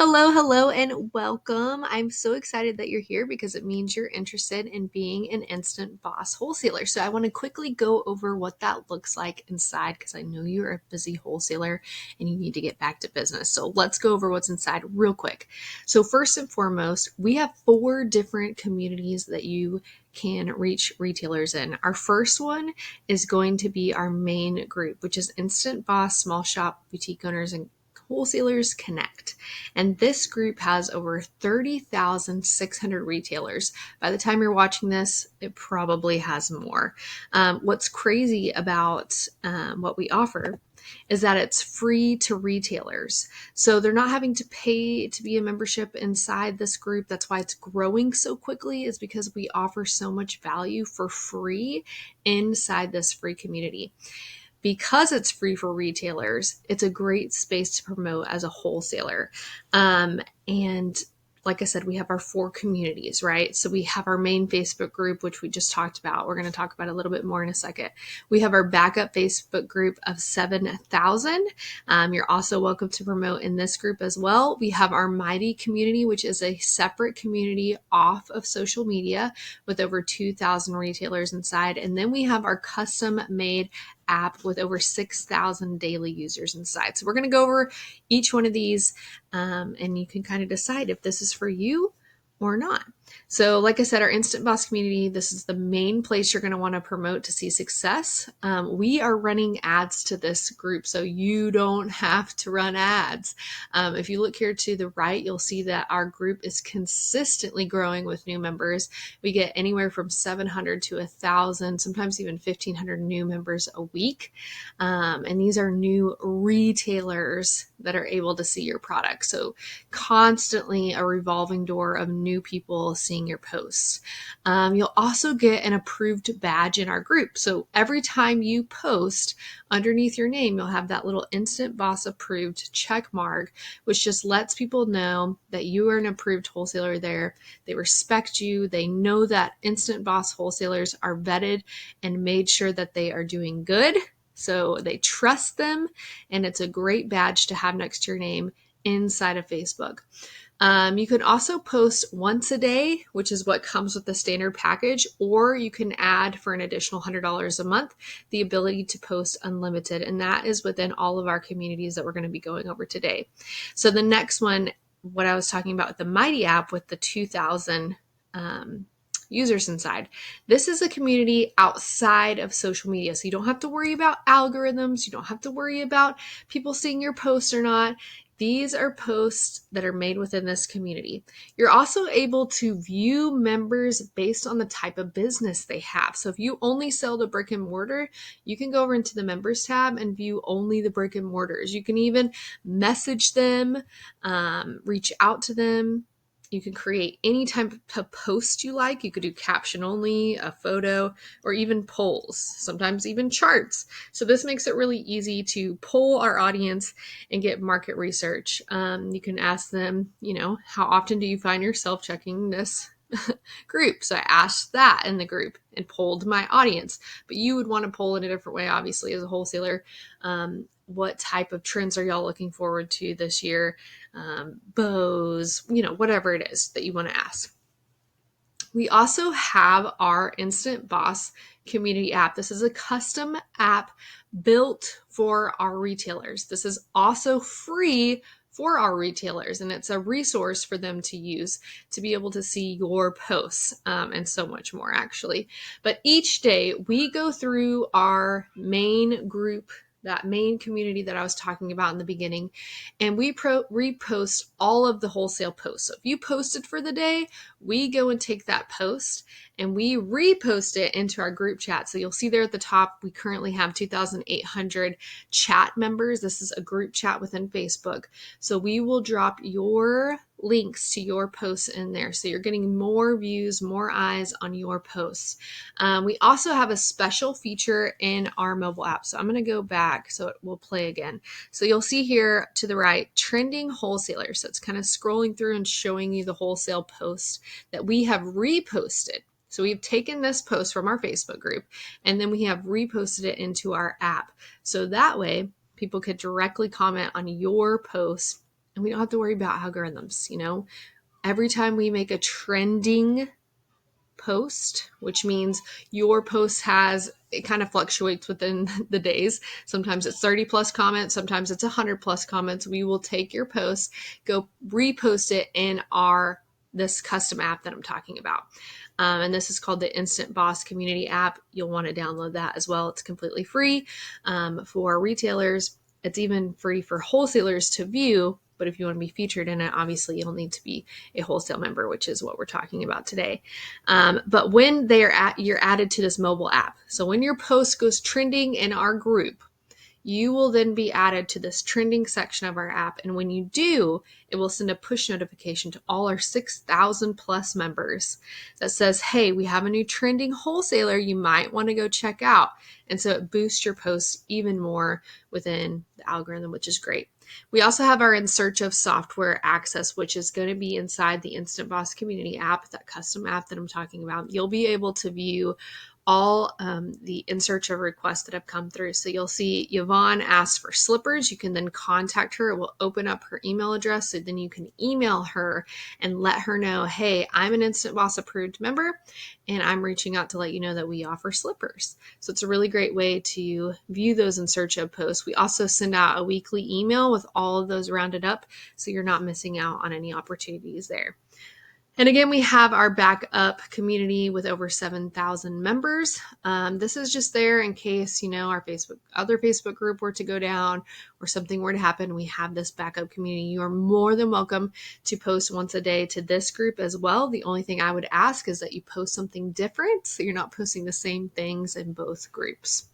Hello, and welcome. I'm so excited that you're here because it means you're interested in being an Instant Boss wholesaler. So, I want to quickly go over what that looks like inside because I know you're a busy wholesaler and you need to get back to business. So, let's go over what's inside real quick. So, first and foremost, we have 4 different communities that you can reach retailers in. Our first one is going to be our main group, which is Instant Boss Small Shop Boutique Owners and Wholesalers Connect. And this group has over 30,600 retailers. By the time you're watching this, it probably has more. What's crazy about what we offer is that it's free to retailers. So they're not having to pay to be a membership inside this group. That's why it's growing so quickly, is because we offer so much value for free inside this free community. Because it's free for retailers, it's a great space to promote as a wholesaler. And like I said, we have our 4 communities, right? So we have our main Facebook group, which we just talked about. We're going to talk about a little bit more in a second. We have our backup Facebook group of 7,000. You're also welcome to promote in this group as well. We have our Mighty community, which is a separate community off of social media with over 2,000 retailers inside. And then we have our custom made app with over 6,000 daily users inside. So we're going to go over each one of these and you can kind of decide if this is for you or not. So like I said, our Instant Boss community, this is the main place you're going to want to promote to see success. We are running ads to this group, so you don't have to run ads. If you look here to the right, you'll see that our group is consistently growing with new members. We get anywhere from 700 to 1,000, sometimes even 1,500 new members a week. And these are new retailers that are able to see your product. So constantly a revolving door of new people seeing your posts. You'll also get an approved badge in our group. So every time you post underneath your name, you'll have that little Instant Boss approved check mark, which just lets people know that you are an approved wholesaler there. They respect you. They know that Instant Boss wholesalers are vetted and made sure that they are doing good. So they trust them, and it's a great badge to have next to your name inside of Facebook. You can also post once a day, which is what comes with the standard package, or you can add for an additional $100 a month the ability to post unlimited, and that is within all of our communities that we're going to be going over today. So the next one, what I was talking about with the Mighty app with the 2,000 users inside. This is a community outside of social media. So you don't have to worry about algorithms. You don't have to worry about people seeing your posts or not. These are posts that are made within this community. You're also able to view members based on the type of business they have. So if you only sell to brick and mortar, you can go over into the members tab and view only the brick and mortars. You can even message them, reach out to them. You can create any type of post you like. You could do caption only, a photo, or even polls, sometimes even charts. So this makes it really easy to poll our audience and get market research. You can ask them, how often do you find yourself checking this group? So I asked that in the group and polled my audience. But you would want to poll in a different way, obviously, as a wholesaler. What type of trends are y'all looking forward to this year? Bows, whatever it is that you want to ask. We also have our Instant Boss community app. This is a custom app built for our retailers. This is also free for our retailers, and it's a resource for them to use to be able to see your posts and so much more, actually. But each day we go through our main group, that main community that I was talking about in the beginning, and we repost all of the wholesale posts. So if you posted for the day, we go and take that post and we repost it into our group chat. So you'll see there at the top, we currently have 2,800 chat members. This is a group chat within Facebook. So we will drop your links to your posts in there. So you're getting more views, more eyes on your posts. We also have a special feature in our mobile app. So I'm going to go back so it will play again. So you'll see here to the right, trending wholesalers. So it's kind of scrolling through and showing you the wholesale post that we have reposted. So we've taken this post from our Facebook group and then we have reposted it into our app. So that way people could directly comment on your post and we don't have to worry about algorithms. Every time we make a trending post, which means your post it kind of fluctuates within the days. Sometimes it's 30 plus comments, sometimes it's 100 plus comments. We will take your post, go repost it in this custom app that I'm talking about. And this is called the InstantBoss community app. You'll want to download that as well. It's completely free for retailers. It's even free for wholesalers to view. But if you want to be featured in it, obviously you'll need to be a wholesale member, which is what we're talking about today. But when you're added to this mobile app, so when your post goes trending in our group, you will then be added to this trending section of our app. And when you do, it will send a push notification to all our 6,000 plus members that says, hey, we have a new trending wholesaler you might want to go check out. And so it boosts your post even more within the algorithm, which is great. We also have our In Search of software access, which is going to be inside the InstantBoss community app, that custom app that I'm talking about. You'll be able to view all the In Search of requests that have come through. So you'll see Yvonne asks for slippers. You can then contact her. It will open up her email address. So then you can email her and let her know, hey, I'm an InstantBoss approved member and I'm reaching out to let you know that we offer slippers. So it's a really great way to view those In Search of posts. We also send out a weekly email with all of those rounded up, so you're not missing out on any opportunities there. And again, we have our backup community with over 7,000 members. This is just there in case, our other Facebook group were to go down or something were to happen. We have this backup community. You are more than welcome to post once a day to this group as well. The only thing I would ask is that you post something different, so you're not posting the same things in both groups.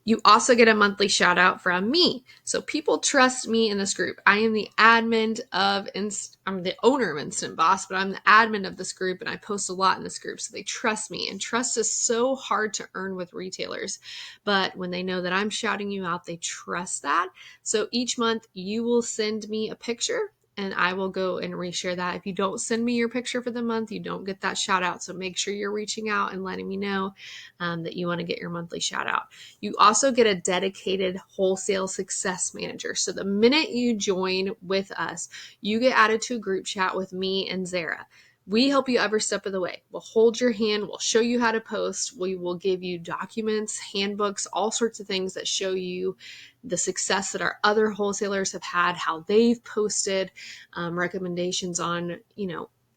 You also get a monthly shout out from me. So people trust me in this group. I am the admin I'm the owner of InstantBoss, but I'm the admin of this group and I post a lot in this group. So they trust me, and trust is so hard to earn with retailers. But when they know that I'm shouting you out, they trust that. So each month you will send me a picture and I will go and reshare that. If you don't send me your picture for the month, you don't get that shout out. So make sure you're reaching out and letting me know that you want to get your monthly shout out. You also get a dedicated wholesale success manager. So the minute you join with us, you get added to a group chat with me and Zara. We help you every step of the way. We'll hold your hand. We'll show you how to post. We will give you documents, handbooks, all sorts of things that show you the success that our other wholesalers have had, how they've posted, recommendations on,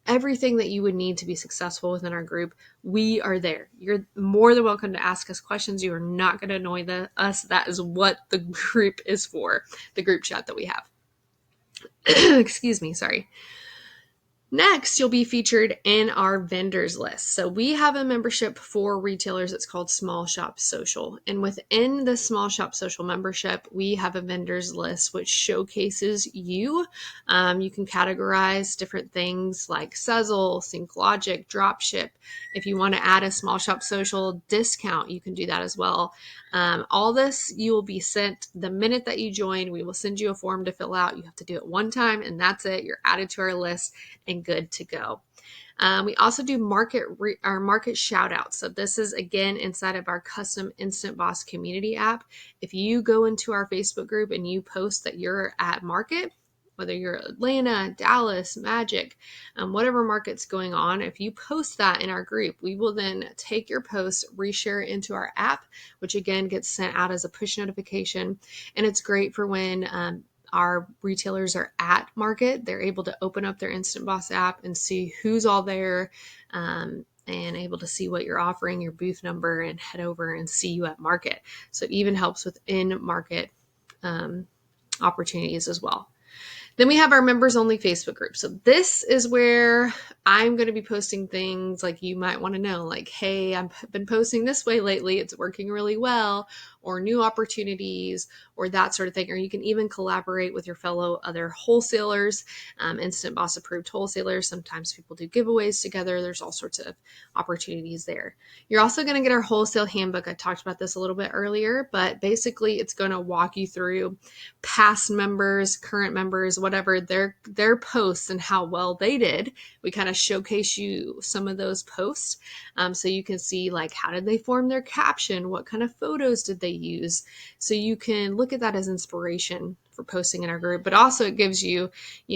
everything that you would need to be successful within our group. We are there. You're more than welcome to ask us questions. You are not going to annoy us. That is what the group is for, the group chat that we have. Excuse me, sorry. Next, you'll be featured in our vendors list. So we have a membership for retailers. It's called Small Shop Social. And within the Small Shop Social membership, we have a vendors list which showcases you. You can categorize different things like Sezzle, SyncLogic, Dropship. If you want to add a Small Shop Social discount, you can do that as well. All this you will be sent the minute that you join. We will send you a form to fill out. You have to do it one time and that's it. You're added to our list and good to go. We also do our market shout outs. So this is again inside of our custom InstantBoss community app. If you go into our Facebook group and you post that you're at market, whether you're Atlanta, Dallas, Magic, whatever market's going on, if you post that in our group, we will then take your post, reshare it into our app, which again gets sent out as a push notification. And it's great for when our retailers are at market. They're able to open up their InstantBoss app and see who's all there, and able to see what you're offering, your booth number, and head over and see you at market. So it even helps with in-market opportunities as well. Then we have our members only Facebook group. So this is where I'm going to be posting things like you might want to know, like, hey, I've been posting this way lately. It's working really well, or new opportunities, or that sort of thing. Or you can even collaborate with your fellow other wholesalers, InstantBoss approved wholesalers. Sometimes people do giveaways together. There's all sorts of opportunities there. You're also going to get our wholesale handbook. I talked about this a little bit earlier, but basically it's going to walk you through past members, current members, whatever their posts and how well they did. We kind of showcase you some of those posts, so you can see like how did they form their caption, what kind of photos did they use. So you can look at that as inspiration for posting in our group, but also it gives you,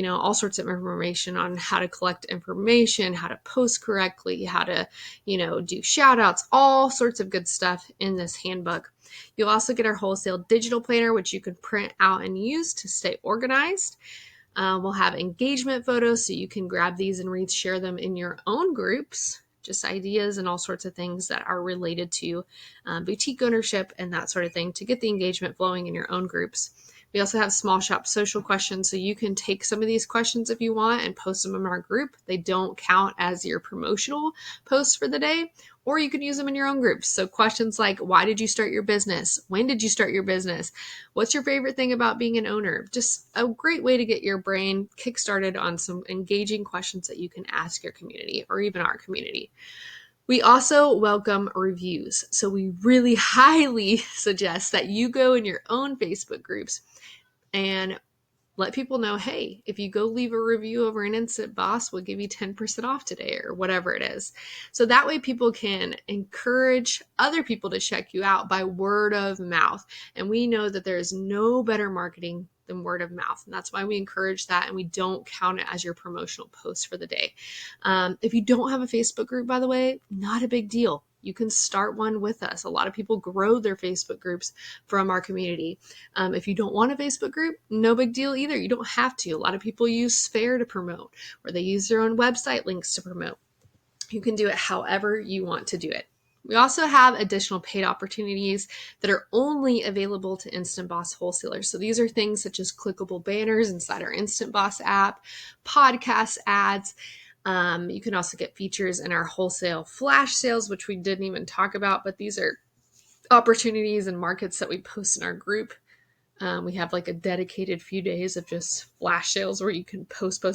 all sorts of information on how to collect information, how to post correctly, how to, do shout outs, all sorts of good stuff in this handbook. You'll also get our Wholesale digital planner, which you can print out and use to stay organized. We'll have engagement photos, so you can grab these and reshare them in your own groups, just ideas and all sorts of things that are related to boutique ownership and that sort of thing to get the engagement flowing in your own groups. We also have small shop social questions, so you can take some of these questions if you want and post them in our group. They don't count as your promotional posts for the day, or you can use them in your own groups. So questions like, why did you start your business? When did you start your business? What's your favorite thing about being an owner? Just a great way to get your brain kickstarted on some engaging questions that you can ask your community or even our community. We also welcome reviews. So we really highly suggest that you go in your own Facebook groups and let people know, hey, if you go leave a review over an InstantBoss, we'll give you 10% off today or whatever it is. So that way people can encourage other people to check you out by word of mouth. And we know that there is no better marketing than word of mouth. And that's why we encourage that. And we don't count it as your promotional post for the day. If you don't have a Facebook group, by the way, not a big deal. You can start one with us. A lot of people grow their Facebook groups from our community. If you don't want a Facebook group, no big deal either. You don't have to. A lot of people use Sphere to promote, or they use their own website links to promote. You can do it however you want to do it. We also have additional paid opportunities that are only available to InstantBoss wholesalers. So these are things such as clickable banners inside our InstantBoss app, podcast ads. You can also get features in our wholesale flash sales, which we didn't even talk about, but these are opportunities and markets that we post in our group. We have like a dedicated few days of just flash sales where you can post all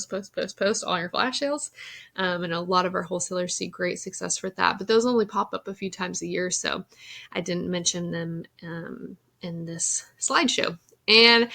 your flash sales. And a lot of our wholesalers see great success with that, but those only pop up a few times a year. So I didn't mention them in this slideshow. And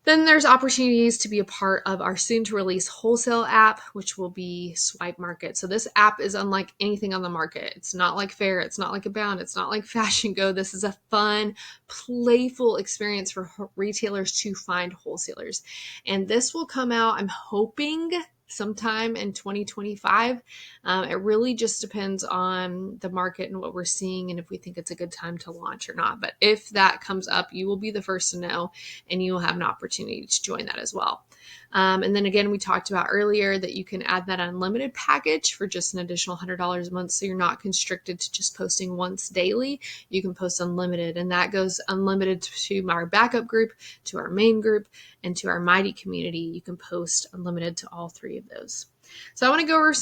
then there's opportunities to be a part of our soon to release wholesale app, which will be Swipe Market. So this app is unlike anything on the market. It's not like Fair. It's not like Abound. It's not like Fashion Go. This is a fun, playful experience for retailers to find wholesalers. And this will come out, I'm hoping, sometime in 2025. It really just depends on the market and what we're seeing and if we think it's a good time to launch or not. But if that comes up, you will be the first to know and you will have an opportunity to join that as well. And then again, we talked about earlier that you can add that unlimited package for just an additional $100 a month. So you're not constricted to just posting once daily. You can post unlimited, and that goes unlimited to our backup group, to our main group, and to our Mighty community. You can post unlimited to all three of those. So I want to go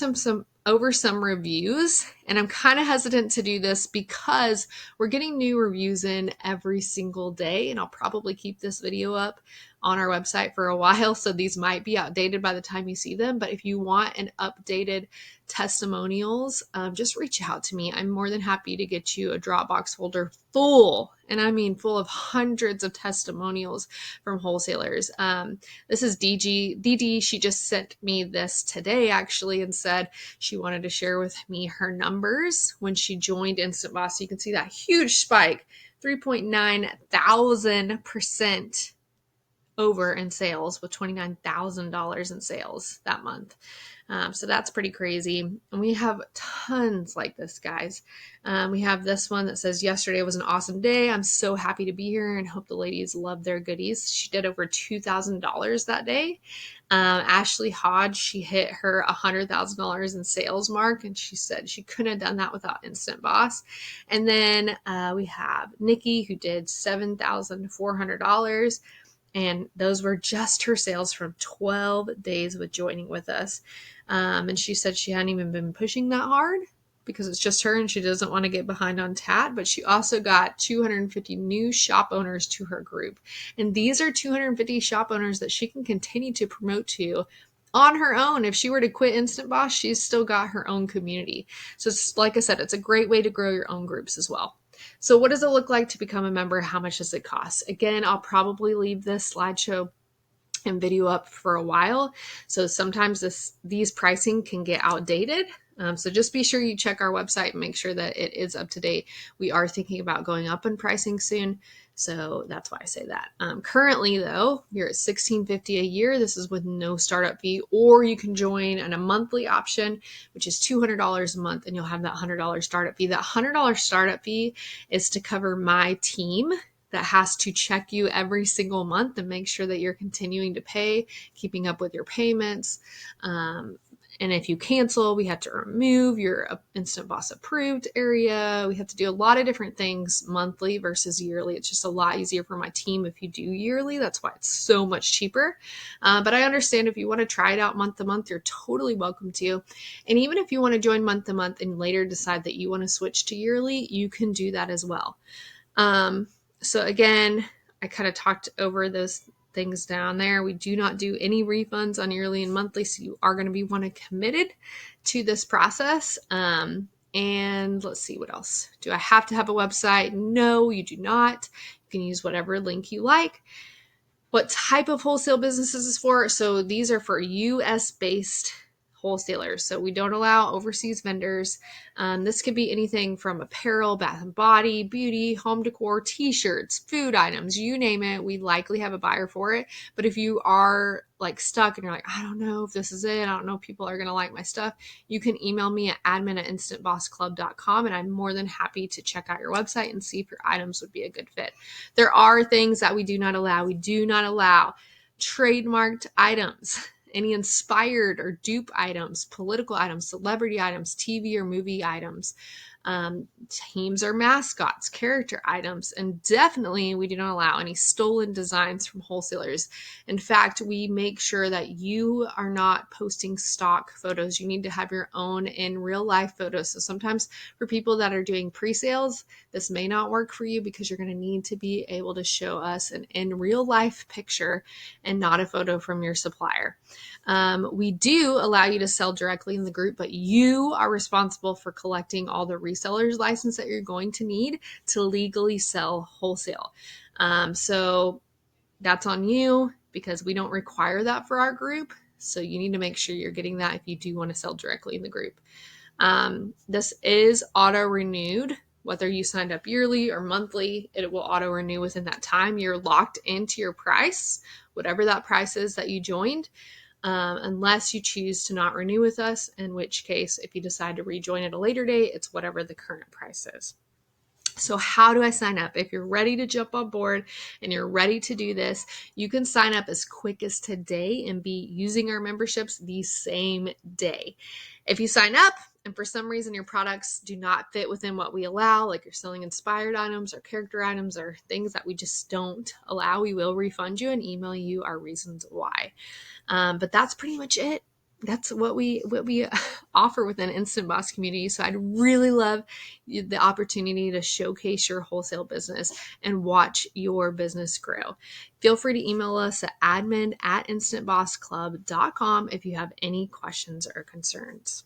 over some reviews, and I'm kind of hesitant to do this because we're getting new reviews in every single day, and I'll probably keep this video up on our website for a while, so these might be outdated by the time you see them. But if you want an updated testimonials, just reach out to me. I'm more than happy to get you a Dropbox folder full, and I mean full of hundreds of testimonials from wholesalers. This is DD. She just sent me this today actually and said she wanted to share with me her numbers when she joined InstantBoss. So you can see that huge spike, 3,900% over in sales, with $29,000 in sales that month. So that's pretty crazy. And we have tons like this, guys. We have this one that says, yesterday was an awesome day. I'm so happy to be here and hope the ladies love their goodies. She did over $2,000 that day. Ashley Hodge, she hit her $100,000 in sales mark, and she said she couldn't have done that without InstantBoss. And then we have Nikki, who did $7,400. And those were just her sales from 12 days with joining with us. And she said she hadn't even been pushing that hard because it's just her and she doesn't want to get behind on TAT. But she also got 250 new shop owners to her group. And these are 250 shop owners that she can continue to promote to on her own. If she were to quit InstantBoss, she's still got her own community. So it's, like I said, it's a great way to grow your own groups as well. So what does it look like to become a member? How much does it cost? Again, I'll probably leave this slideshow and video up for a while. So sometimes these pricing can get outdated. So just be sure you check our website and make sure that it is up to date. We are thinking about going up in pricing soon. So that's why I say that. Currently, though, you're at $16.50 a year. This is with no startup fee, or you can join on a monthly option, which is $200 a month, and you'll have that $100 startup fee. That $100 startup fee is to cover my team that has to check you every single month and make sure that you're continuing to pay, keeping up with your payments. And if you cancel, we have to remove your Instant Boss approved area. We have to do a lot of different things monthly versus yearly. It's just a lot easier for my team if you do yearly. That's why it's so much cheaper. But I understand if you want to try it out month to month, you're totally welcome to. And even if you want to join month to month and later decide that you want to switch to yearly, you can do that as well. So again, I kind of talked over those things down there. We do not do any refunds on yearly and monthly, so you are going to be committed to this process. And let's see, what else? Do I have to have a website? No, you do not. You can use whatever link you like. What type of wholesale business is this for? So these are for US based wholesalers. So we don't allow overseas vendors. This could be anything from apparel, bath and body, beauty, home decor, t-shirts, food items, you name it. We likely have a buyer for it. But if you are like stuck and you're like, I don't know if this is it, I don't know if people are going to like my stuff, you can email me at admin@instantbossclub.com, and I'm more than happy to check out your website and see if your items would be a good fit. There are things that we do not allow. We do not allow trademarked items, any inspired or dupe items, political items, celebrity items, TV or movie items, teams or mascots, character items, and definitely we do not allow any stolen designs from wholesalers. In fact, we make sure that you are not posting stock photos. You need to have your own in real life photos. So sometimes for people that are doing pre-sales, this may not work for you because you're going to need to be able to show us an in real life picture and not a photo from your supplier. We do allow you to sell directly in the group, but you are responsible for collecting all the resellers license that you're going to need to legally sell wholesale. So that's on you because we don't require that for our group. So you need to make sure you're getting that if you do want to sell directly in the group. This is auto renewed. Whether you signed up yearly or monthly, it will auto renew within that time. You're locked into your price, whatever that price is that you joined. Unless you choose to not renew with us, in which case, if you decide to rejoin at a later date, it's whatever the current price is. So how do I sign up? If you're ready to jump on board and you're ready to do this, you can sign up as quick as today and be using our memberships the same day. If you sign up and for some reason your products do not fit within what we allow, like you're selling inspired items or character items or things that we just don't allow, we will refund you and email you our reasons why. But that's pretty much it. That's what we offer within Instant Boss community. So I'd really love the opportunity to showcase your wholesale business and watch your business grow. Feel free to email us at admin@instantbossclub.com if you have any questions or concerns.